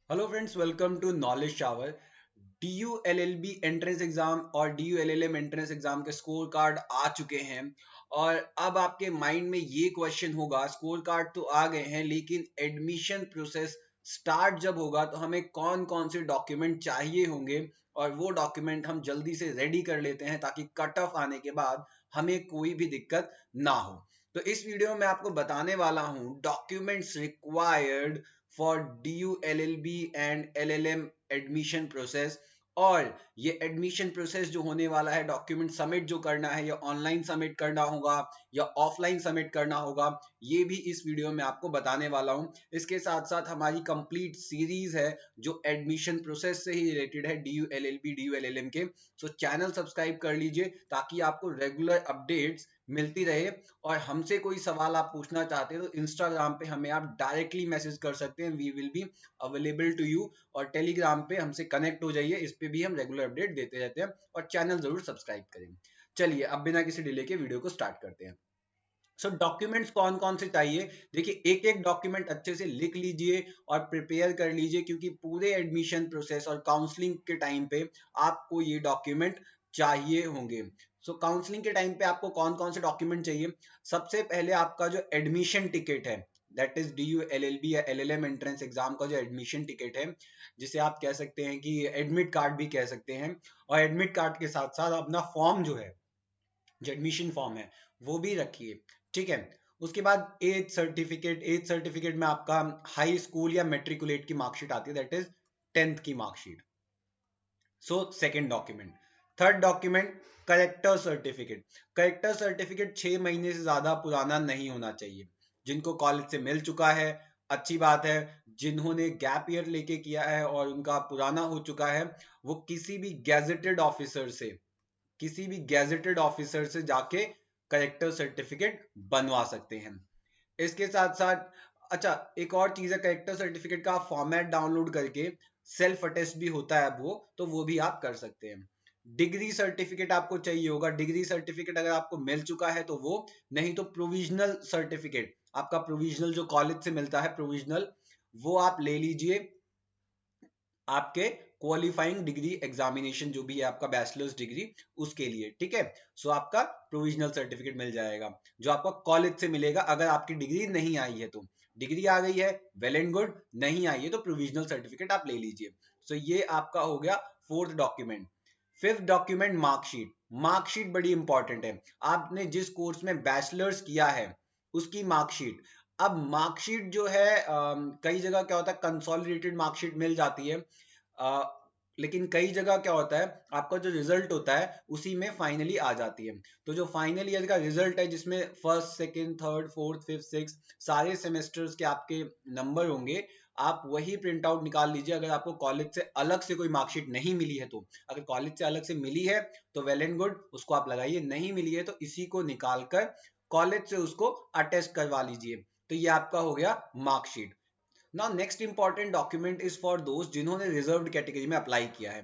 Hello friends, welcome to knowledge shower. DULLB entrance exam और DULLM entrance exam के score card आ चुके हैं। और अब आपके माइंड में ये क्वेश्चन होगा, स्कोर कार्ड तो आ गए हैं लेकिन एडमिशन प्रोसेस स्टार्ट जब होगा तो हमें कौन कौन से डॉक्यूमेंट चाहिए होंगे, और वो डॉक्यूमेंट हम जल्दी से रेडी कर लेते हैं ताकि कट ऑफ आने के बाद हमें कोई भी दिक्कत ना हो। तो इस वीडियो में आपको बताने वाला हूँ documents required for DULLB and LLM admission process. और ये एडमिशन प्रोसेस जो होने वाला है, डॉक्यूमेंट सबमिट जो करना है, या ऑनलाइन सबमिट करना होगा या ऑफलाइन सबमिट करना होगा, ये भी इस वीडियो में आपको बताने वाला हूँ। इसके साथ साथ हमारी कंप्लीट सीरीज है जो एडमिशन प्रोसेस से ही रिलेटेड है, DULLB DULLM के। सो चैनल सब्सक्राइब कर लीजिए ताकि आपको रेगुलर अपडेट्स मिलती रहे। और हमसे कोई सवाल आप पूछना चाहते हैं तो इंस्टाग्राम पे हमें आप डायरेक्टली मैसेज कर सकते हैं, we will be available to you. और टेलीग्राम पे हमसे कनेक्ट हो जाइए, इस पे भी हम रेगुलर अपडेट देते रहते हैं। और चैनल जरूर सब्सक्राइब करें। चलिए अब बिना किसी डिले के वीडियो को स्टार्ट करते हैं। सो डॉक्यूमेंट्स कौन कौन से चाहिए, देखिए एक एक डॉक्यूमेंट अच्छे से लिख लीजिए और प्रिपेयर कर लीजिए, क्योंकि पूरे एडमिशन प्रोसेस और काउंसलिंग के टाइम पे आपको ये डॉक्यूमेंट चाहिए होंगे। सो काउंसलिंग के टाइम पे आपको कौन कौन से डॉक्यूमेंट चाहिए? सबसे पहले आपका जो एडमिशन टिकट है, दैट इज DULLB या LLM एंट्रेंस एग्जाम का जो एडमिशन टिकट है, जिसे आप कह सकते हैं कि एडमिट कार्ड भी कह सकते हैं। और एडमिट कार्ड के साथ साथ अपना फॉर्म जो है, जो एडमिशन फॉर्म है, वो भी रखिए। ठीक है। उसके बाद एज सर्टिफिकेट में आपका हाई स्कूल या मेट्रिकुलेट की मार्कशीट आती है, दैट इज 10th की marksheet. So second document. Third document, character certificate 6 महीने से ज्यादा पुराना नहीं होना चाहिए। जिनको कॉलेज से मिल चुका है, अच्छी बात है। जिन्होंने गैप ईयर लेके किया है और उनका पुराना हो चुका है, वो किसी भी गैजेटेड ऑफिसर से जाके करेक्टर सर्टिफिकेट बनवा सकते हैं। इसके साथ साथ, अच्छा, एक और चीज है, करेक्टर सर्टिफिकेट का फॉर्मेट डाउनलोड करके सेल्फ अटेस्ट भी होता है अब वो भी आप कर सकते हैं। डिग्री सर्टिफिकेट आपको चाहिए होगा। डिग्री सर्टिफिकेट अगर आपको मिल चुका है तो वो, नहीं तो प्रोविजनल सर्टिफिकेट, आपका प्रोविजनल जो कॉलेज से मिलता है प्रोविजनल, वो आप ले लीजिए। आपके क्वालिफाइंग डिग्री एग्जामिनेशन जो भी है आपका बैचलर्स डिग्री, उसके लिए, ठीक है। सो आपका प्रोविजनल सर्टिफिकेट मिल जाएगा जो आपका कॉलेज से मिलेगा। अगर आपकी डिग्री नहीं आई है तो, डिग्री आ गई है वेल एंड गुड, नहीं आई है तो प्रोविजनल सर्टिफिकेट आप ले लीजिए। सो ये आपका हो गया fourth document. Fifth document, marksheet. Marksheet बड़ी इंपॉर्टेंट है। आपने जिस कोर्स में बैचलर्स किया है उसकी मार्कशीट। अब मार्कशीट जो है, कई जगह क्या होता है, कंसोलिडेटेड मार्कशीट मिल जाती है। अ, लेकिन कई जगह क्या होता है, आपका जो रिजल्ट होता है उसी में फाइनली आ जाती है। तो जो फाइनल ईयर का रिजल्ट है, जिसमें first second third fourth fifth six सारे सेमेस्टर्स के आपके नंबर होंगे, आप वही प्रिंट आउट निकाल लीजिए। अगर आपको कॉलेज से अलग से कोई मार्कशीट नहीं मिली है तो, अगर कॉलेज से अलग से मिली है तो वेल एंड गुड, उसको आप लगाइए। नहीं मिली है तो इसी को निकाल कर कॉलेज से उसको अटेस्ट करवा लीजिए। तो ये आपका हो गया marksheet. Now next important document is for दोस्त जिन्होंने रिजर्व्ड कैटेगरी में अप्लाई किया है।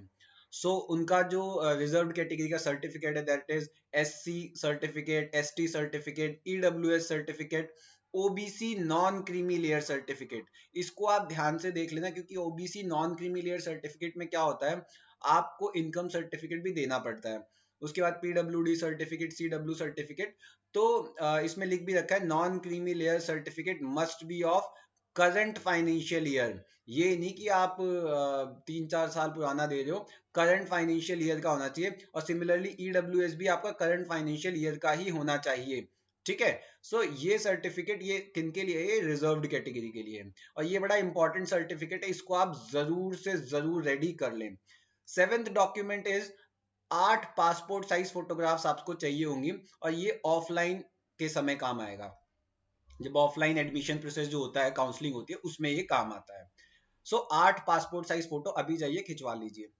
उनका जो रिजर्व्ड कैटेगरी का सर्टिफिकेट है, that is SC certificate, ST certificate, EWS certificate, OBC non creamy layer certificate. इसको आप ध्यान से देख लेना, क्योंकि OBC non creamy layer certificate में क्या होता है, आपको इनकम सर्टिफिकेट भी देना पड़ता है। उसके बाद PWD सर्टिफिकेट, CW सर्टिफिकेट। तो इसमें लिख भी रखा है, non creamy layer certificate must be of current financial year. ये नहीं कि आप 3-4 साल पुराना दे रहे हो, करंट फाइनेंशियल ईयर का होना चाहिए। और सिमिलरली EWS भी आपका करंट फाइनेंशियल ईयर का ही होना चाहिए। ठीक है। ये सर्टिफिकेट, ये किनके लिए है? ये रिजर्व्ड कैटेगरी के लिए है। और ये बड़ा इंपॉर्टेंट सर्टिफिकेट है, इसको आप जरूर से जरूर रेडी कर लें। Seventh document is 8 passport size photographs आपको चाहिए होंगी, और ये ऑफलाइन के समय काम आएगा। जब ऑफलाइन एडमिशन प्रोसेस जो होता है, काउंसलिंग होती है, उसमें ये काम आता है। 8 पासपोर्ट साइज फोटो अभी जाइए खिंचवा लीजिए।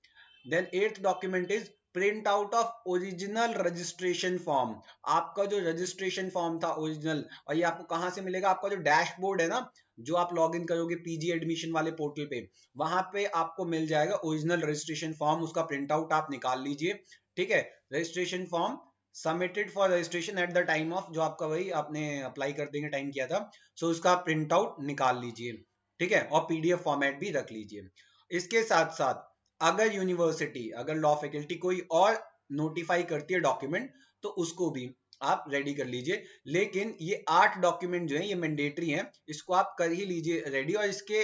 Then eighth document is print out of original registration form. आपका जो रजिस्ट्रेशन फॉर्म था ओरिजिनल, और ये आपको कहां से मिलेगा? आपका जो डैशबोर्ड है ना, जो आप लॉग इन करोगे PG एडमिशन वाले पोर्टल पे, वहां पे आपको मिल जाएगा ओरिजिनल रजिस्ट्रेशन फॉर्म। उसका प्रिंट आउट आप निकाल लीजिए। ठीक है। Registration form submitted for registration at the time of, जो आपका वही आपने अप्लाई कर देंगे टाइम किया था, उसका प्रिंट आउट निकाल लीजिए। ठीक है, और पीडीएफ फॉर्मेट भी रख लीजिए। इसके साथ साथ अगर यूनिवर्सिटी, अगर लॉ फैकल्टी कोई और नोटिफाई करती है डॉक्यूमेंट, तो उसको भी आप रेडी कर लीजिए। लेकिन ये 8 डॉक्यूमेंट जो है ये मैंडेटरी हैं, इसको आप कर ही लीजिए रेडी, और इसके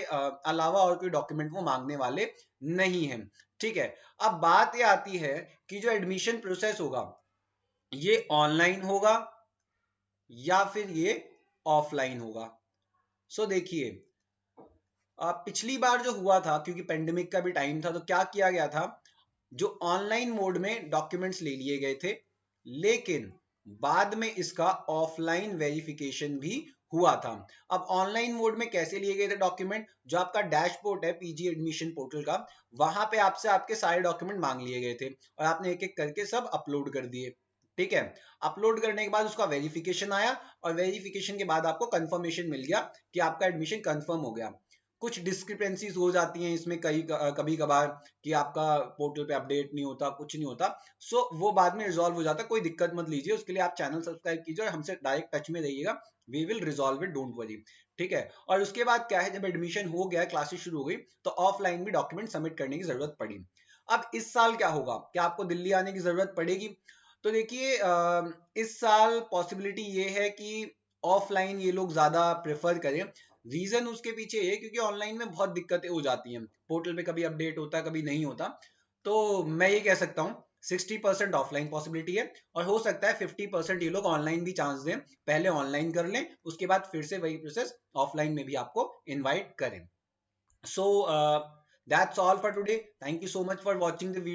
अलावा और कोई डॉक्यूमेंट वो मांगने वाले नहीं है। ठीक है, अब बात ये आती है कि जो एडमिशन प्रोसेस होगा ये ऑनलाइन होगा या फिर ये ऑफलाइन होगा। सो देखिए, पिछली बार जो हुआ था, क्योंकि पेंडेमिक का भी टाइम था, तो क्या किया गया था, जो ऑनलाइन मोड में डॉक्यूमेंट्स ले लिए गए थे, लेकिन बाद में इसका ऑफलाइन वेरिफिकेशन भी हुआ था। अब ऑनलाइन मोड में कैसे लिए गए थे डॉक्यूमेंट, जो आपका डैशबोर्ड है पीजी एडमिशन पोर्टल का, वहां पे आपसे आपके सारे डॉक्यूमेंट मांग लिए गए थे और आपने एक एक करके सब अपलोड कर दिए। ठीक है, अपलोड करने के बाद उसका वेरिफिकेशन आया और वेरिफिकेशन के बाद आपको कंफर्मेशन मिल गया कि आपका एडमिशन कंफर्म हो गया। कुछ डिस्क्रिपेंसीज हो जाती हैं इसमें कई कभी कभार कि आपका पोर्टल पे अपडेट नहीं होता, कुछ नहीं होता, सो वो बाद में रिजॉल्व हो जाता है, कोई दिक्कत मत लीजिए। उसके लिए आप चैनल सब्सक्राइब कीजिए और हमसे डायरेक्ट टच में रहिएगा, we will resolve it, don't worry. ठीक है, और उसके बाद क्या है, जब एडमिशन हो गया, क्लासेस शुरू हो गई, तो ऑफलाइन भी डॉक्यूमेंट सबमिट करने की जरूरत पड़ी। अब इस साल क्या होगा, क्या आपको दिल्ली आने की जरूरत पड़ेगी? तो देखिए, इस साल पॉसिबिलिटी ये है कि ऑफलाइन ये लोग ज्यादा प्रेफर करें। रीजन उसके पीछे है क्योंकि ऑनलाइन में बहुत दिक्कतें हो जाती हैं, पोर्टल पे कभी अपडेट होता है, कभी नहीं होता। तो मैं ये कह सकता हूँ 60% ऑफलाइन पॉसिबिलिटी है, और हो सकता है 50% ये लोग ऑनलाइन भी चांस दें, पहले ऑनलाइन कर लें, उसके बाद फिर से वही प्रोसेस ऑफलाइन में भी आपको इनवाइट करें। So that's all for today, thank you so much for watching the video.